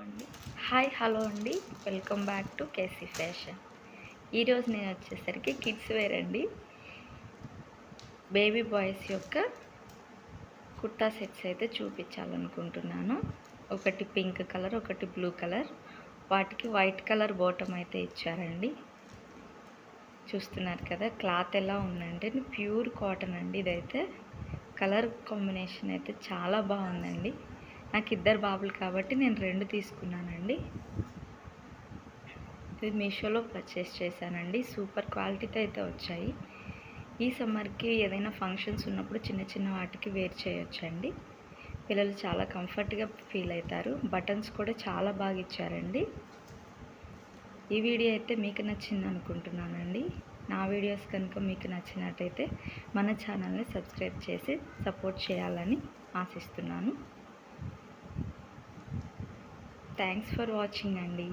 అండి. Hi hello అండి. Welcome back to KC fashion. ఈరోజు నేను వచ్చేసరికి కిడ్స్ వేర్ అండి. బేబీ బాయ్స్ యొక్క కుర్తా సెట్స్ అయితే చూపించాలనుకుంటున్నాను. ఒకటి పింక్ కలర్, ఒకటి బ్లూ కలర్. వాటికి వైట్ కలర్ బాటమ్ అయితే ఇచ్చారండి. చూస్తున్నారు కదా క్లాత్ ఎలా ఉందంటే ప్యూర్ కాటన్ అండి. ఇదైతే కలర్ కాంబినేషన్ అయితే చాలా బాగుందండి. నాకు ఇద్దరు బాబులు కాబట్టి నేను 2 తీసుకున్నానండి. ఇది మీషోలో పర్చేస్ చేశానండి. సూపర్ క్వాలిటీతో అయితే వచ్చాయి. ఈ సమ్మర్కి ఏదైనా ఫంక్షన్స్ ఉన్నప్పుడు చిన్న చిన్న వాటికి వేర్ చేయొచ్చండి. పిల్లలు చాలా కంఫర్ట్గా ఫీల్ అవుతారు. బటన్స్ కూడా చాలా బాగా ఇచ్చారండి. ఈ వీడియో అయితే మీకు నచ్చింది అనుకుంటున్నానండి. నా వీడియోస్ కనుక మీకు నచ్చినట్టయితే మన ఛానల్ని సబ్స్క్రైబ్ చేసి సపోర్ట్ చేయాలని ఆశిస్తున్నాను. థ్యాంక్స్ ఫర్ వాచింగ్ అండి.